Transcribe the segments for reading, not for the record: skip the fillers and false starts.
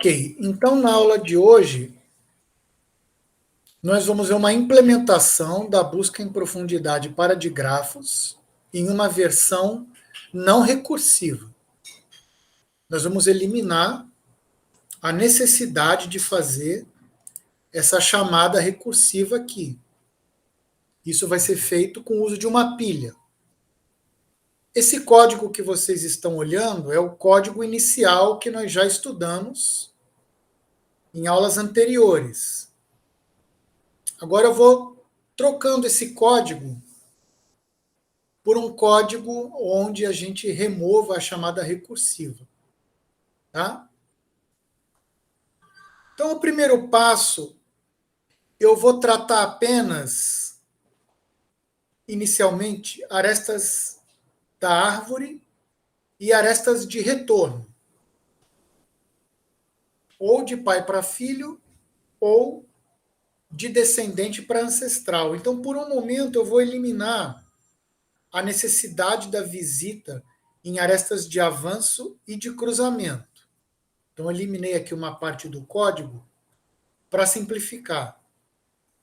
Ok, então na aula de hoje, nós vamos ver uma implementação da busca em profundidade para digrafos em uma versão não recursiva. Nós vamos eliminar a necessidade de fazer essa chamada recursiva aqui. Isso vai ser feito com o uso de uma pilha. Esse código que vocês estão olhando é o código inicial que nós já estudamos em aulas anteriores. Agora eu vou trocando esse código por um código onde a gente remova a chamada recursiva. Tá? Então, o primeiro passo, eu vou tratar apenas, inicialmente, arestas da árvore e arestas de retorno. Ou de pai para filho, ou de descendente para ancestral. Então, por um momento, eu vou eliminar a necessidade da visita em arestas de avanço e de cruzamento. Então, eliminei aqui uma parte do código para simplificar.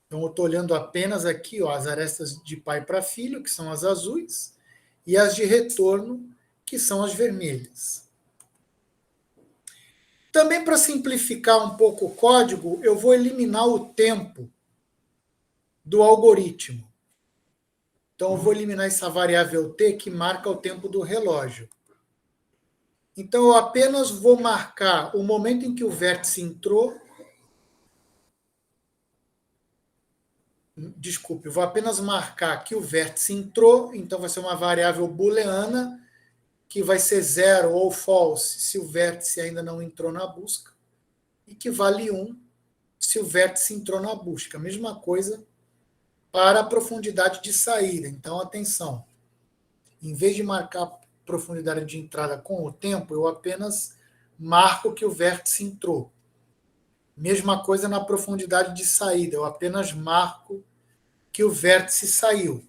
Então, eu estou olhando apenas aqui as arestas de pai para filho, que são as azuis, e as de retorno, que são as vermelhas. Também, para simplificar um pouco o código, eu vou eliminar o tempo do algoritmo. Então, eu vou eliminar essa variável t que marca o tempo do relógio. Então, eu apenas vou marcar o momento em que o vértice entrou. Desculpe, eu vou apenas marcar que o vértice entrou, então vai ser uma variável booleana, que vai ser 0 ou false se o vértice ainda não entrou na busca, e que vale 1 se o vértice entrou na busca. Mesma coisa para a profundidade de saída. Então, atenção, em vez de marcar a profundidade de entrada com o tempo, eu apenas marco que o vértice entrou. Mesma coisa na profundidade de saída, eu apenas marco que o vértice saiu.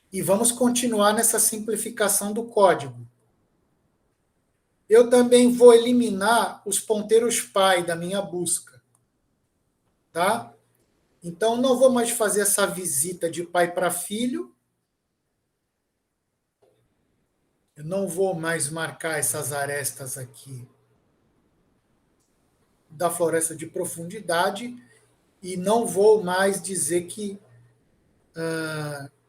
E vamos continuar nessa simplificação do código. Eu também vou eliminar os ponteiros pai da minha busca. Tá? Então, não vou mais fazer essa visita de pai para filho. Eu não vou mais marcar essas arestas aqui da floresta de profundidade e não vou mais dizer que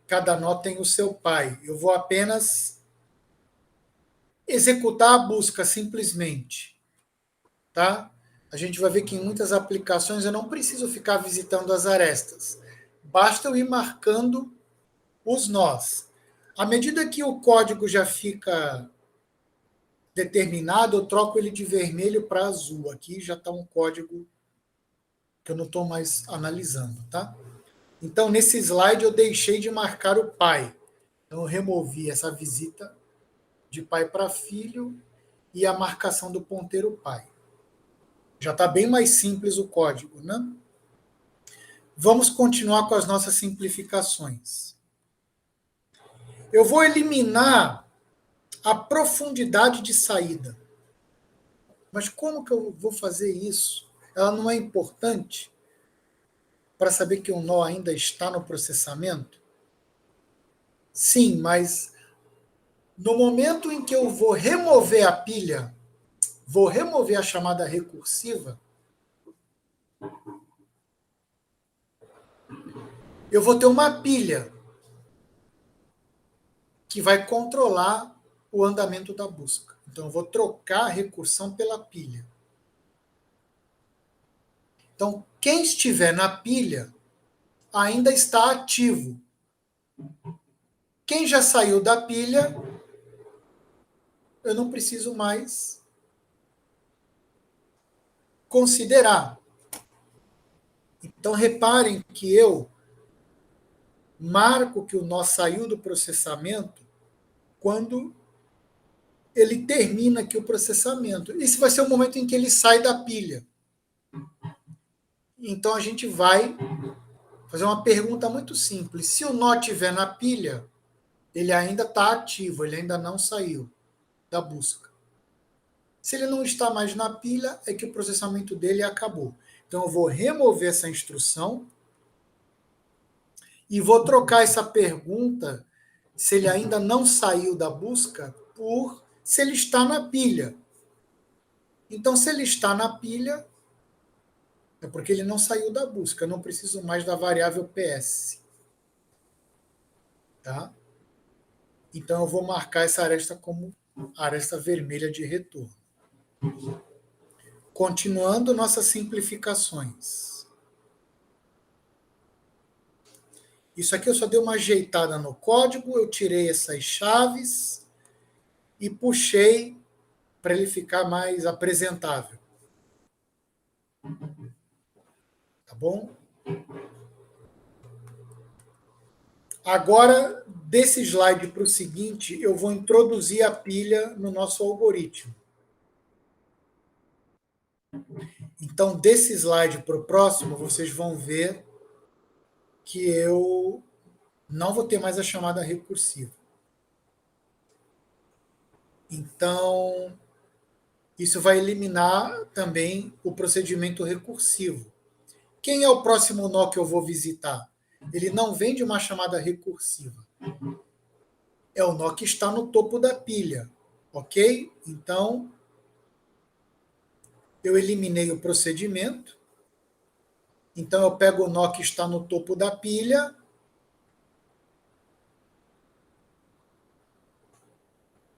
cada nó tem o seu pai. Eu vou apenas executar a busca simplesmente. Tá? A gente vai ver que em muitas aplicações eu não preciso ficar visitando as arestas. Basta eu ir marcando os nós. À medida que o código já fica determinado, eu troco ele de vermelho para azul. Aqui já está um código que eu não estou mais analisando. Tá? Então, nesse slide, eu deixei de marcar o pai. Então, eu removi essa visita de pai para filho e a marcação do ponteiro pai. Já está bem mais simples o código, né? Vamos continuar com as nossas simplificações. Eu vou eliminar a profundidade de saída. Mas como que eu vou fazer isso? Ela não é importante para saber que o nó ainda está no processamento? Sim, mas no momento em que eu vou remover a pilha, vou remover a chamada recursiva, eu vou ter uma pilha que vai controlar o andamento da busca. Então, eu vou trocar a recursão pela pilha. Então, quem estiver na pilha ainda está ativo. Quem já saiu da pilha, eu não preciso mais considerar. Então, reparem que eu marco que o nó saiu do processamento quando ele termina aqui o processamento. Esse vai ser o momento em que ele sai da pilha. Então, a gente vai fazer uma pergunta muito simples. Se o nó estiver na pilha, ele ainda está ativo, ele ainda não saiu da busca. Se ele não está mais na pilha, é que o processamento dele acabou. Então, eu vou remover essa instrução e vou trocar essa pergunta, se ele ainda não saiu da busca, por se ele está na pilha. Então, se ele está na pilha, é porque ele não saiu da busca. Eu não preciso mais da variável PS. Tá? Então, eu vou marcar essa aresta como aresta vermelha de retorno. Continuando nossas simplificações. Isso aqui eu só dei uma ajeitada no código, eu tirei essas chaves e puxei para ele ficar mais apresentável. Tá bom? Agora, desse slide para o seguinte, eu vou introduzir a pilha no nosso algoritmo. Então, desse slide para o próximo, vocês vão ver que eu não vou ter mais a chamada recursiva. Então, isso vai eliminar também o procedimento recursivo. Quem é o próximo nó que eu vou visitar? Ele não vem de uma chamada recursiva. É o nó que está no topo da pilha. Ok? Então, eu eliminei o procedimento. Então, eu pego o nó que está no topo da pilha.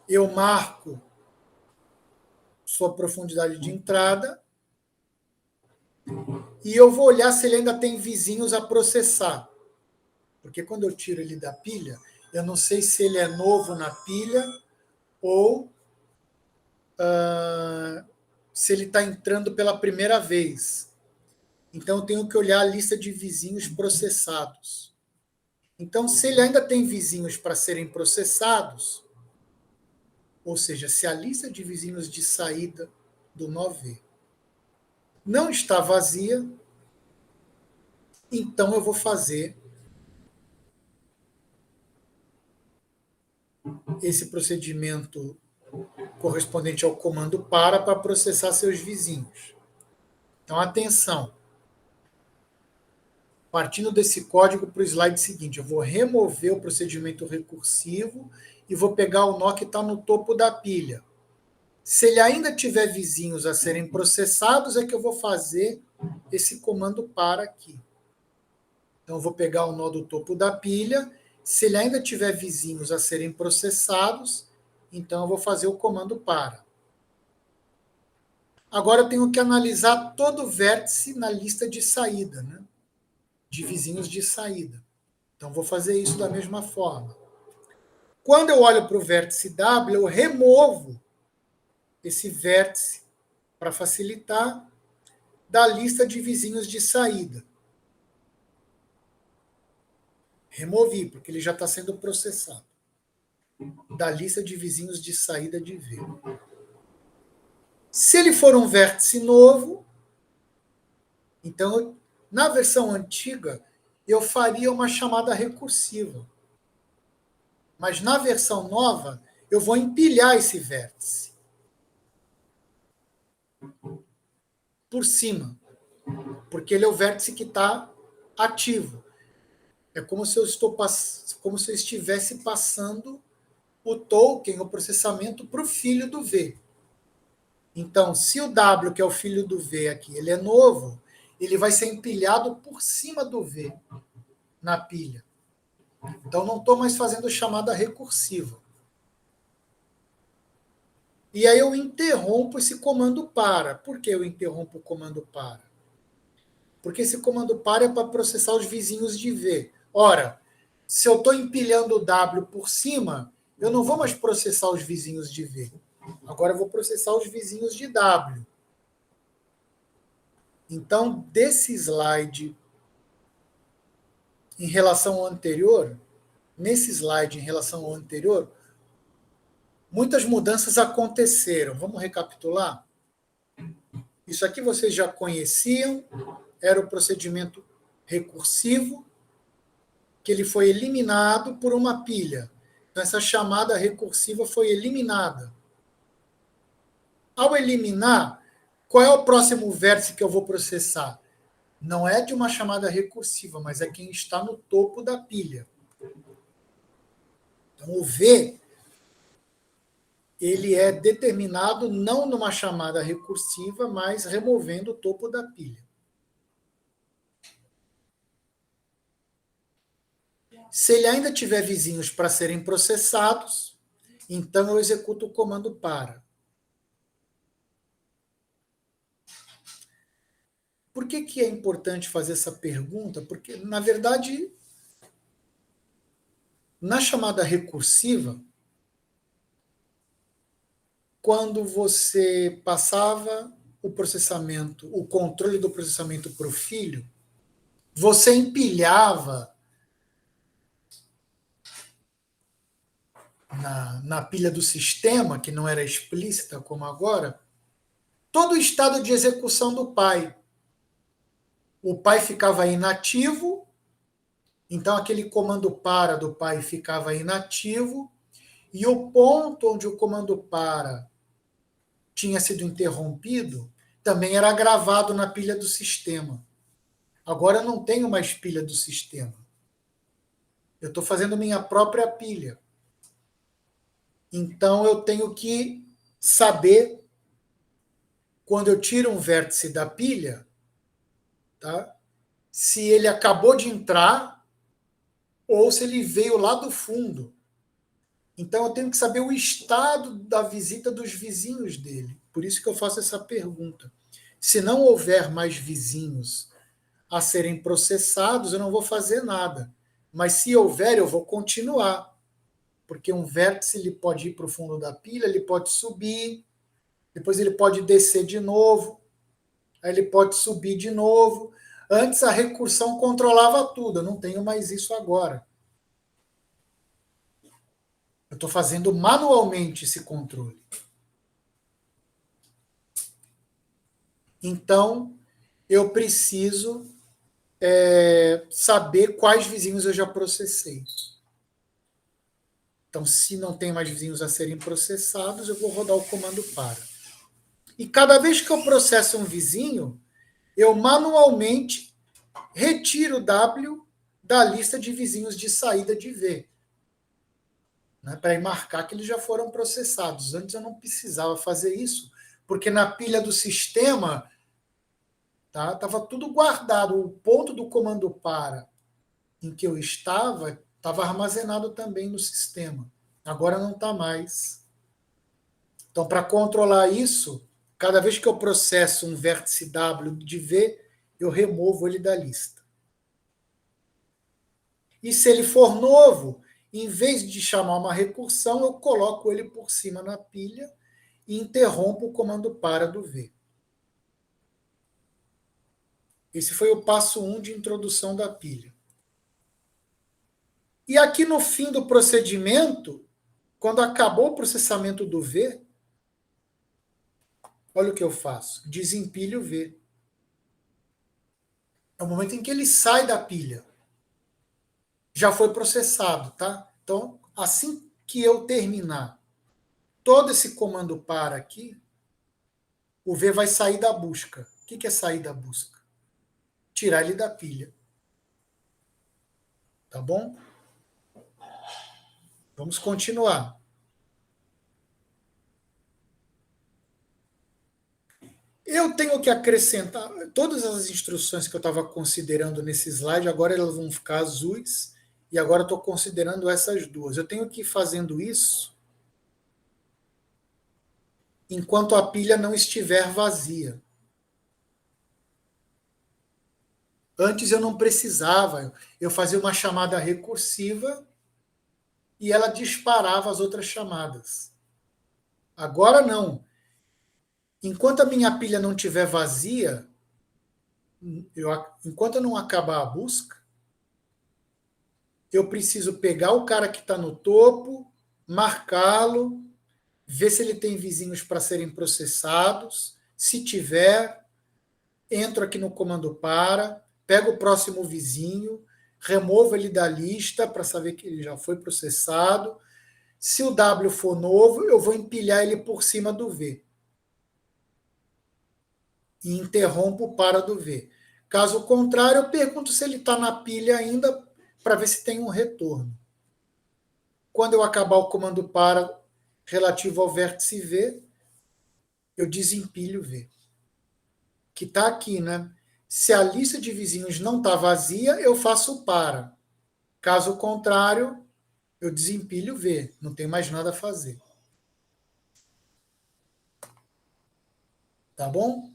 Eu marco sua profundidade de entrada. E eu vou olhar se ele ainda tem vizinhos a processar. Porque quando eu tiro ele da pilha, eu não sei se ele é novo na pilha ou se ele está entrando pela primeira vez. Então, eu tenho que olhar a lista de vizinhos processados. Então, se ele ainda tem vizinhos para serem processados, ou seja, se a lista de vizinhos de saída do nó V não está vazia, então eu vou fazer esse procedimento correspondente ao comando para processar seus vizinhos. Então, atenção. Partindo desse código para o slide seguinte, eu vou remover o procedimento recursivo e vou pegar o nó que está no topo da pilha. Se ele ainda tiver vizinhos a serem processados, é que eu vou fazer esse comando para aqui. Então, eu vou pegar o nó do topo da pilha. Se ele ainda tiver vizinhos a serem processados, então eu vou fazer o comando para. Agora eu tenho que analisar todo vértice na lista de saída, né? De vizinhos de saída. Então, vou fazer isso da mesma forma. Quando eu olho para o vértice W, eu removo esse vértice para facilitar da lista de vizinhos de saída. Removi, porque ele já está sendo processado. Da lista de vizinhos de saída de V. Se ele for um vértice novo, então, na versão antiga, eu faria uma chamada recursiva. Mas na versão nova, eu vou empilhar esse vértice por cima, porque ele é o vértice que está ativo. É como se eu estivesse passando o token, o processamento, para o filho do V. Então, se o W, que é o filho do V aqui, ele é novo, ele vai ser empilhado por cima do V na pilha. Então, não estou mais fazendo chamada recursiva. E aí eu interrompo esse comando para. Por que eu interrompo o comando para? Porque esse comando para é para processar os vizinhos de V. Ora, se eu estou empilhando o W por cima, eu não vou mais processar os vizinhos de V. Agora eu vou processar os vizinhos de W. Então, desse slide em relação ao anterior, nesse slide em relação ao anterior, muitas mudanças aconteceram. Vamos recapitular? Isso aqui vocês já conheciam, era o procedimento recursivo, que ele foi eliminado por uma pilha. Então, essa chamada recursiva foi eliminada. Ao eliminar, qual é o próximo vértice que eu vou processar? Não é de uma chamada recursiva, mas é quem está no topo da pilha. Então, o V ele é determinado não numa chamada recursiva, mas removendo o topo da pilha. Se ele ainda tiver vizinhos para serem processados, então eu executo o comando para. Por que é importante fazer essa pergunta? Porque, na verdade, na chamada recursiva, quando você passava o processamento, o controle do processamento para o filho, você empilhava na pilha do sistema, que não era explícita como agora, todo o estado de execução do pai. O pai ficava inativo, então aquele comando para do pai ficava inativo, e o ponto onde o comando para tinha sido interrompido também era gravado na pilha do sistema. Agora eu não tenho mais pilha do sistema. Eu estou fazendo minha própria pilha. Então eu tenho que saber quando eu tiro um vértice da pilha, tá? Se ele acabou de entrar ou se ele veio lá do fundo. Então eu tenho que saber o estado da visita dos vizinhos dele. Por isso que eu faço essa pergunta. Se não houver mais vizinhos a serem processados, eu não vou fazer nada. Mas se houver, eu vou continuar. Porque um vértice ele pode ir para o fundo da pilha, ele pode subir, depois ele pode descer de novo, aí ele pode subir de novo. Antes a recursão controlava tudo, eu não tenho mais isso agora. Eu estou fazendo manualmente esse controle. Então, eu preciso saber quais vizinhos eu já processei. Então, se não tem mais vizinhos a serem processados, eu vou rodar o comando para. E cada vez que eu processo um vizinho, eu manualmente retiro o W da lista de vizinhos de saída de V. Né, para marcar que eles já foram processados. Antes eu não precisava fazer isso, porque na pilha do sistema estava tudo guardado. O ponto do comando para em que eu estava armazenado também no sistema. Agora não está mais. Então, para controlar isso, cada vez que eu processo um vértice W de V, eu removo ele da lista. E se ele for novo, em vez de chamar uma recursão, eu coloco ele por cima na pilha e interrompo o comando para do V. Esse foi o passo 1 de introdução da pilha. E aqui no fim do procedimento, quando acabou o processamento do V, olha o que eu faço. Desempilho o V. É o momento em que ele sai da pilha. Já foi processado, tá? Então, assim que eu terminar todo esse comando para aqui, o V vai sair da busca. O que é sair da busca? Tirar ele da pilha. Tá bom? Vamos continuar. Eu tenho que acrescentar todas as instruções que eu estava considerando nesse slide, agora elas vão ficar azuis, e agora estou considerando essas duas. Eu tenho que ir fazendo isso enquanto a pilha não estiver vazia. Antes eu não precisava, eu fazia uma chamada recursiva e ela disparava as outras chamadas. Agora não. Enquanto a minha pilha não estiver vazia, enquanto eu não acabar a busca, eu preciso pegar o cara que está no topo, marcá-lo, ver se ele tem vizinhos para serem processados. Se tiver, entro aqui no comando para, pego o próximo vizinho, removo ele da lista para saber que ele já foi processado. Se o W for novo, eu vou empilhar ele por cima do V. e interrompo o para do V. Caso contrário, eu pergunto se ele está na pilha ainda para ver se tem um retorno. Quando eu acabar o comando para relativo ao vértice V, eu desempilho V. Que está aqui, né? Se a lista de vizinhos não está vazia, eu faço o para. Caso contrário, eu desempilho V. Não tem mais nada a fazer. Tá bom?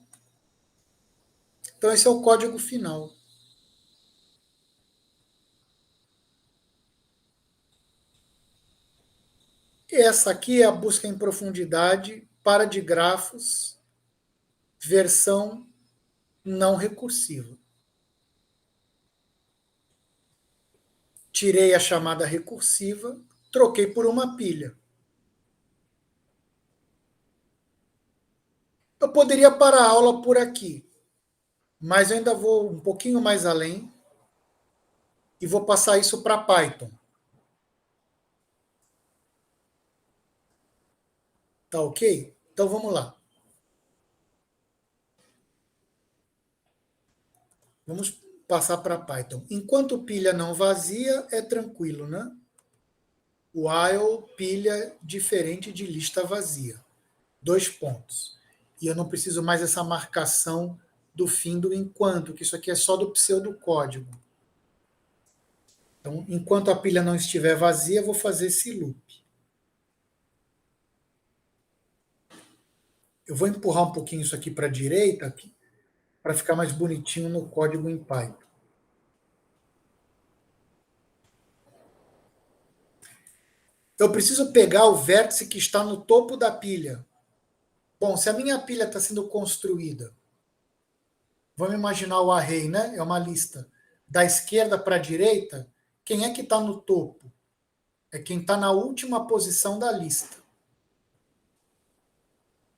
Então, esse é o código final. Essa aqui é a busca em profundidade para de grafos, versão não recursiva. Tirei a chamada recursiva, troquei por uma pilha. Eu poderia parar a aula por aqui, mas eu ainda vou um pouquinho mais além e vou passar isso para Python. Tá ok? Então vamos lá. Vamos passar para Python. Enquanto pilha não vazia, é tranquilo, né? While pilha diferente de lista vazia. 2 pontos. E eu não preciso mais essa marcação do fim do enquanto, que isso aqui é só do pseudocódigo. Então, enquanto a pilha não estiver vazia, eu vou fazer esse loop. Eu vou empurrar um pouquinho isso aqui para a direita, para ficar mais bonitinho no código em Python. Eu preciso pegar o vértice que está no topo da pilha. Bom, se a minha pilha está sendo construída, vamos imaginar o array, né? É uma lista. Da esquerda para a direita, quem é que está no topo? É quem está na última posição da lista.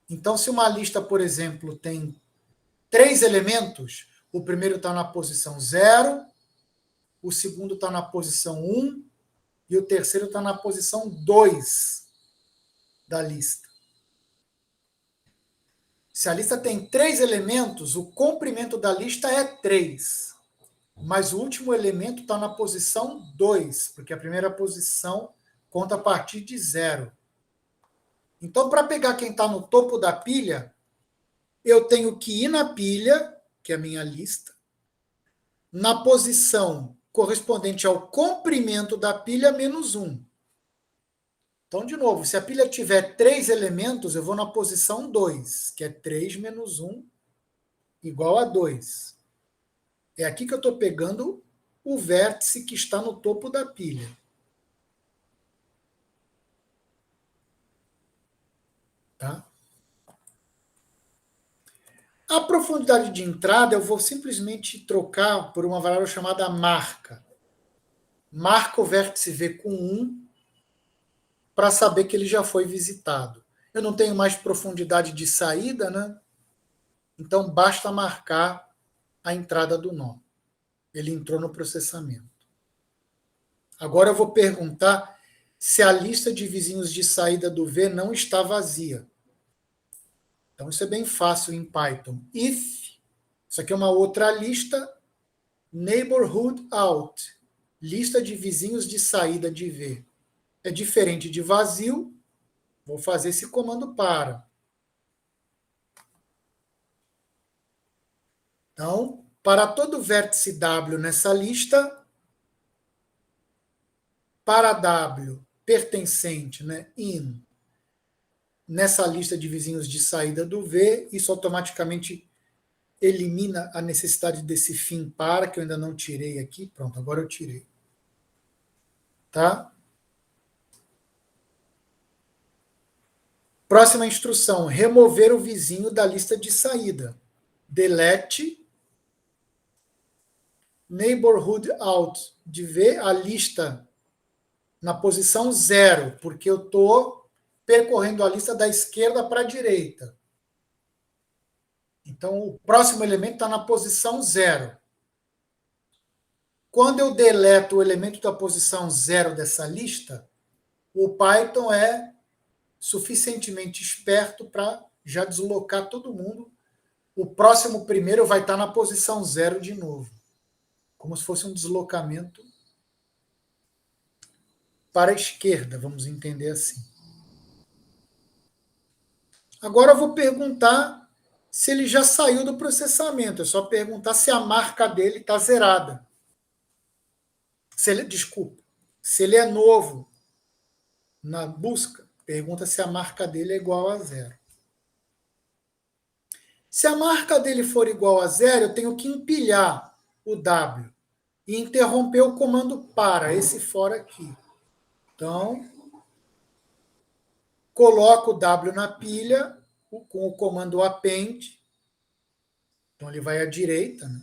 Então, se uma lista, por exemplo, tem 3 elementos, o primeiro está na posição 0, o segundo está na posição 1 e o terceiro está na posição 2 da lista. Se a lista tem 3 elementos, o comprimento da lista é 3. Mas o último elemento está na posição 2, porque a primeira posição conta a partir de 0. Então, para pegar quem está no topo da pilha, eu tenho que ir na pilha, que é a minha lista, na posição correspondente ao comprimento da pilha menos 1. Então, de novo, se a pilha tiver 3 elementos, eu vou na posição 2, que é 3 menos 1 igual a 2. É aqui que eu estou pegando o vértice que está no topo da pilha. Tá? A profundidade de entrada eu vou simplesmente trocar por uma variável chamada marca. Marca o vértice V com 1 para saber que ele já foi visitado. Eu não tenho mais profundidade de saída, né? Então basta marcar a entrada do nó. Ele entrou no processamento. Agora eu vou perguntar se a lista de vizinhos de saída do V não está vazia. Então isso é bem fácil em Python. If, isso aqui é uma outra lista, neighborhood out, lista de vizinhos de saída de V. É diferente de vazio, vou fazer esse comando para. Então, para todo vértice W nessa lista, para W pertencente, né, in, nessa lista de vizinhos de saída do V, isso automaticamente elimina a necessidade desse fim para, que eu ainda não tirei aqui. Pronto, agora eu tirei. Tá? Próxima instrução, remover o vizinho da lista de saída. Delete neighborhood out, de ver a lista na posição 0, porque eu estou percorrendo a lista da esquerda para a direita. Então, o próximo elemento está na posição 0. Quando eu deleto o elemento da posição 0 dessa lista, o Python é suficientemente esperto para já deslocar todo mundo o próximo primeiro vai estar na posição 0 de novo. Como se fosse um deslocamento para a esquerda, vamos entender assim. Agora eu vou perguntar se ele já saiu do processamento. É só perguntar se a marca dele está zerada. Desculpa. Se ele é novo na busca, pergunta se a marca dele é igual a 0. Se a marca dele for igual a 0, eu tenho que empilhar o W e interromper o comando para, esse for aqui. Então, coloco o W na pilha com o comando append. Então, ele vai à direita. Né?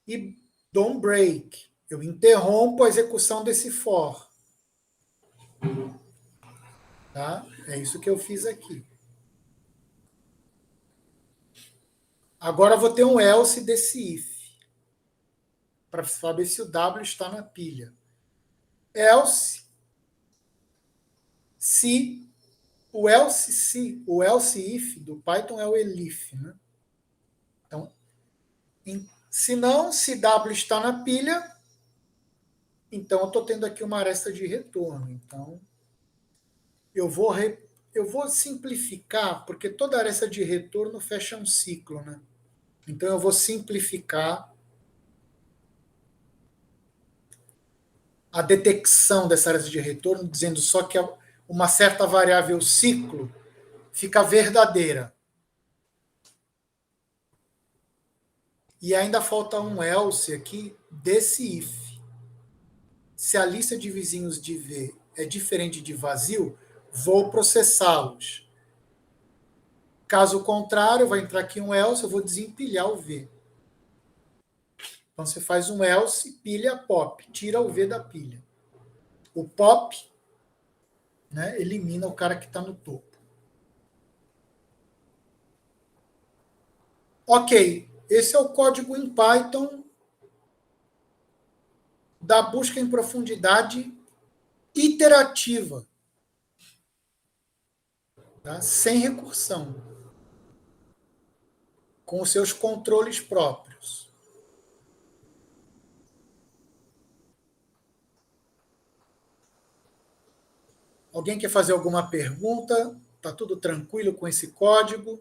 E don't break. Eu interrompo a execução desse for. Tá? É isso que eu fiz aqui. Agora eu vou ter um else desse if. Para saber se o W está na pilha. Else, se o else if do Python é o elif. Né? Então, se não, se W está na pilha, então eu estou tendo aqui uma aresta de retorno. Então, eu vou simplificar, porque toda aresta de retorno fecha um ciclo. Né? Então, eu vou simplificar a detecção dessa aresta de retorno, dizendo só que uma certa variável ciclo fica verdadeira. E ainda falta um else aqui desse if. Se a lista de vizinhos de V é diferente de vazio, vou processá-los. Caso contrário, vai entrar aqui um else, eu vou desempilhar o V. Então você faz um else, pilha pop, tira o V da pilha. O pop, né, elimina o cara que está no topo. Ok, esse é o código em Python da busca em profundidade iterativa, tá? Sem recursão, com os seus controles próprios. Alguém quer fazer alguma pergunta? Está tudo tranquilo com esse código?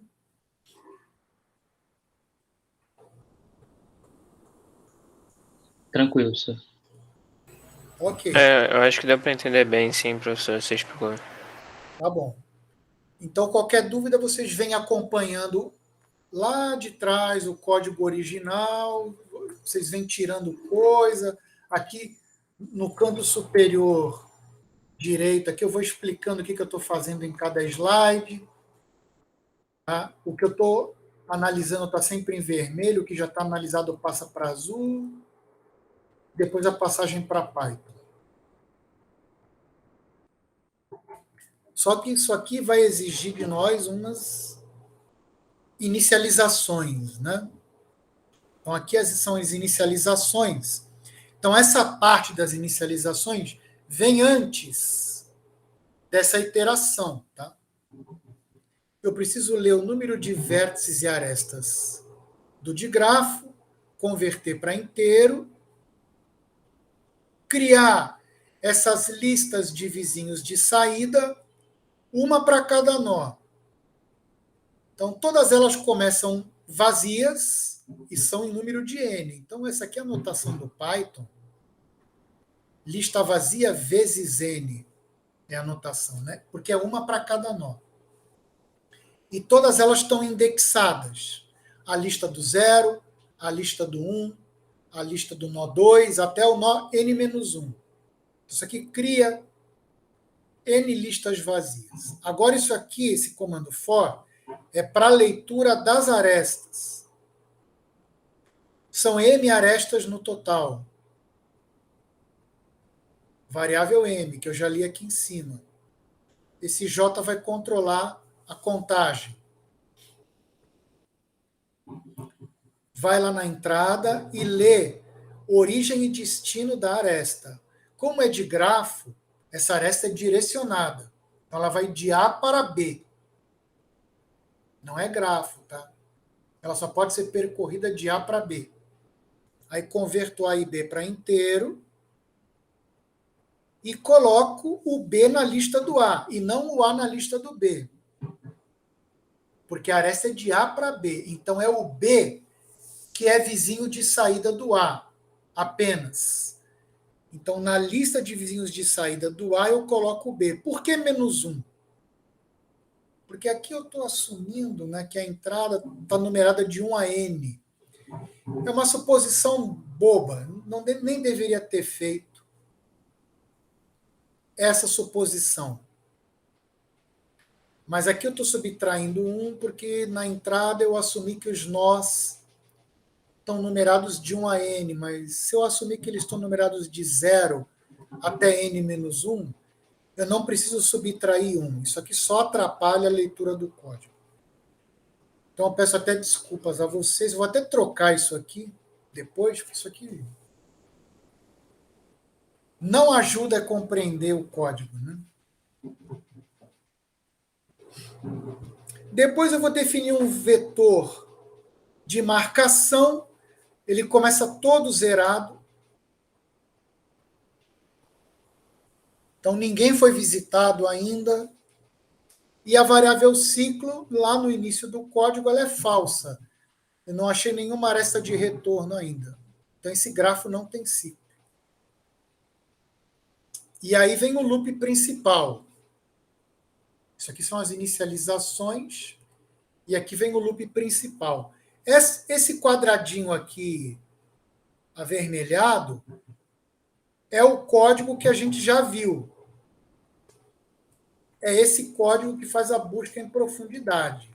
Tranquilo, senhor. Ok. Eu acho que deu para entender bem, sim, professor, você explicou. Tá bom. Então, qualquer dúvida, vocês vêm acompanhando lá de trás o código original, vocês vêm tirando coisa. Aqui no canto superior direito, aqui eu vou explicando o que eu estou fazendo em cada slide. Tá? O que eu estou analisando está sempre em vermelho, o que já está analisado passa para azul, depois a passagem para Python. Só que isso aqui vai exigir de nós umas inicializações, né? Então, aqui são as inicializações. Então, essa parte das inicializações vem antes dessa iteração, tá? Eu preciso ler o número de vértices e arestas do digrafo, converter para inteiro, criar essas listas de vizinhos de saída, uma para cada nó. Então, todas elas começam vazias e são em número de n. Então, essa aqui é a notação do Python. Lista vazia vezes n é a notação, né? Porque é uma para cada nó. E todas elas estão indexadas. A lista do 0, a lista do 1, a lista do nó 2, até o nó n-1. Isso aqui cria n listas vazias. Agora, isso aqui, esse comando for, é para leitura das arestas. São m arestas no total. Variável m, que eu já li aqui em cima. Esse j vai controlar a contagem. Vai lá na entrada e lê origem e destino da aresta. Como é de grafo, essa aresta é direcionada. Então, ela vai de A para B. Não é grafo, tá? Ela só pode ser percorrida de A para B. Aí converto A e B para inteiro e coloco o B na lista do A e não o A na lista do B. Porque a aresta é de A para B. Então é o B que é vizinho de saída do A, apenas. Então, na lista de vizinhos de saída do A, eu coloco o B. Por que menos 1? Porque aqui eu estou assumindo, né, que a entrada está numerada de 1 a N. É uma suposição boba. Nem deveria ter feito essa suposição. Mas aqui eu estou subtraindo 1 porque na entrada eu assumi que os nós estão numerados de 1 a N, mas se eu assumir que eles estão numerados de 0 até N menos 1, eu não preciso subtrair 1. Isso aqui só atrapalha a leitura do código. Então eu peço até desculpas a vocês. Eu vou até trocar isso aqui depois, porque isso aqui não ajuda a compreender o código, né? Depois eu vou definir um vetor de marcação. Ele começa todo zerado. Então, ninguém foi visitado ainda. E a variável ciclo, lá no início do código, ela é falsa. Eu não achei nenhuma aresta de retorno ainda. Então, esse grafo não tem ciclo. E aí vem o loop principal. Isso aqui são as inicializações. E aqui vem o loop principal. Esse quadradinho aqui, avermelhado, é o código que a gente já viu. É esse código que faz a busca em profundidade.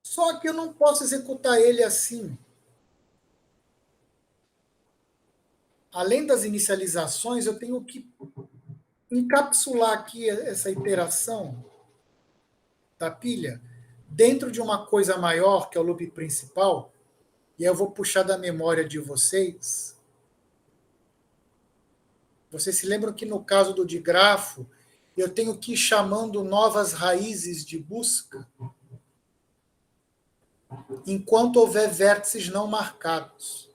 Só que eu não posso executar ele assim. Além das inicializações, eu tenho que encapsular aqui essa iteração da pilha dentro de uma coisa maior, que é o loop principal, e eu vou puxar da memória de vocês. Vocês se lembram que no caso do digrafo, eu tenho que ir chamando novas raízes de busca enquanto houver vértices não marcados.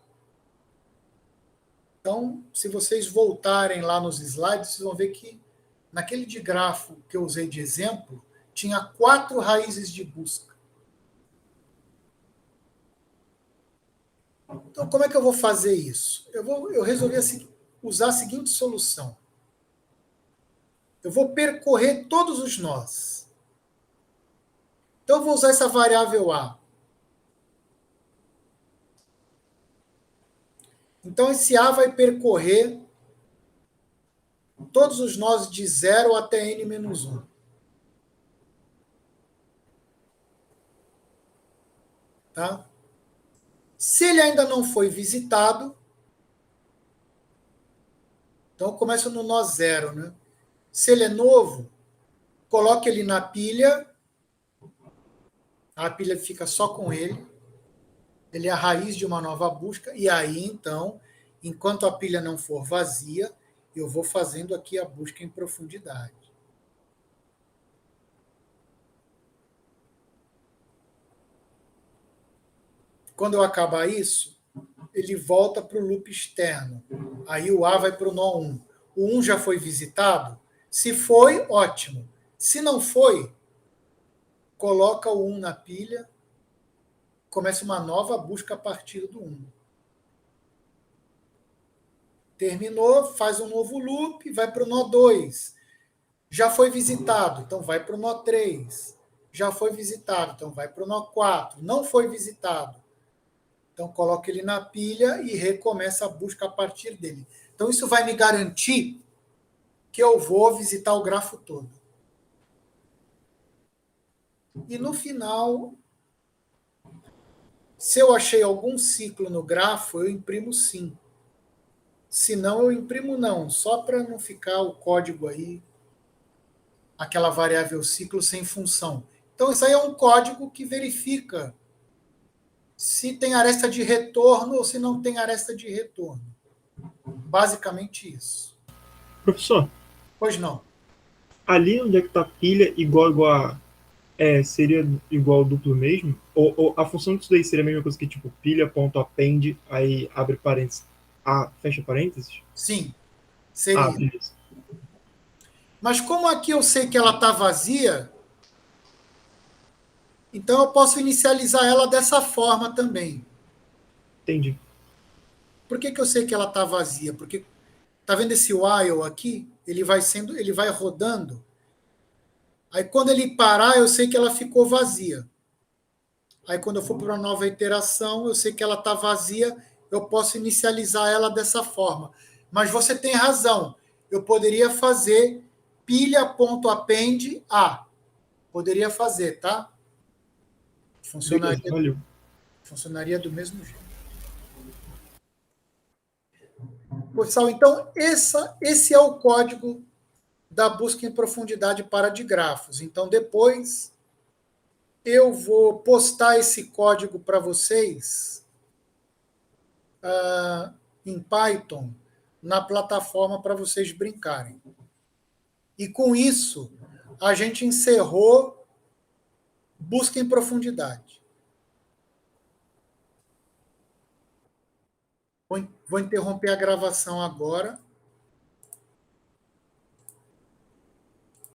Então, se vocês voltarem lá nos slides, vocês vão ver que naquele digrafo que eu usei de exemplo, tinha 4 raízes de busca. Então, como é que eu vou fazer isso? Eu resolvi usar a seguinte solução. Eu vou percorrer todos os nós. Então, eu vou usar essa variável A. Então, esse A vai percorrer todos os nós de 0 até N menos 1. Tá? Se ele ainda não foi visitado, então eu começo no nó 0. Né? Se ele é novo, coloque ele na pilha. A pilha fica só com ele. Ele é a raiz de uma nova busca. E aí, então, enquanto a pilha não for vazia, eu vou fazendo aqui a busca em profundidade. Quando eu acabar isso, ele volta para o loop externo. Aí o A vai para o nó 1. O 1 já foi visitado? Se foi, ótimo. Se não foi, coloca o 1 na pilha, começa uma nova busca a partir do 1. Terminou, faz um novo loop, vai para o nó 2. Já foi visitado, então vai para o nó 3. Já foi visitado, então vai para o nó 4. Não foi visitado. Então, coloca ele na pilha e recomeça a busca a partir dele. Então, isso vai me garantir que eu vou visitar o grafo todo. E no final, se eu achei algum ciclo no grafo, eu imprimo sim. Se não, eu imprimo não, só para não ficar o código aí, aquela variável ciclo sem função. Então, isso aí é um código que verifica se tem aresta de retorno ou se não tem aresta de retorno. Basicamente isso. Professor, Pois não. ali onde é que está pilha igual a seria igual ao duplo mesmo? Ou a função disso daí seria a mesma coisa que tipo pilha.append, aí abre parênteses, fecha parênteses? Sim, Ah, seria. beleza. Mas como aqui eu sei que ela está vazia, então eu posso inicializar ela dessa forma também. Entendi. Por que eu sei que ela está vazia? Porque tá vendo esse while aqui? Ele vai rodando. Aí quando ele parar, eu sei que ela ficou vazia. Aí quando eu for para uma nova iteração, eu sei que ela está vazia, eu posso inicializar ela dessa forma. Mas você tem razão. Eu poderia fazer pilha.append a. Poderia fazer, tá? Beleza, Funcionaria, valeu. funcionaria do mesmo jeito. Pessoal, então esse é o código da busca em profundidade para digrafos. Então depois eu vou postar esse código para vocês em Python na plataforma para vocês brincarem. E com isso, a gente encerrou busca em profundidade. Vou interromper a gravação agora.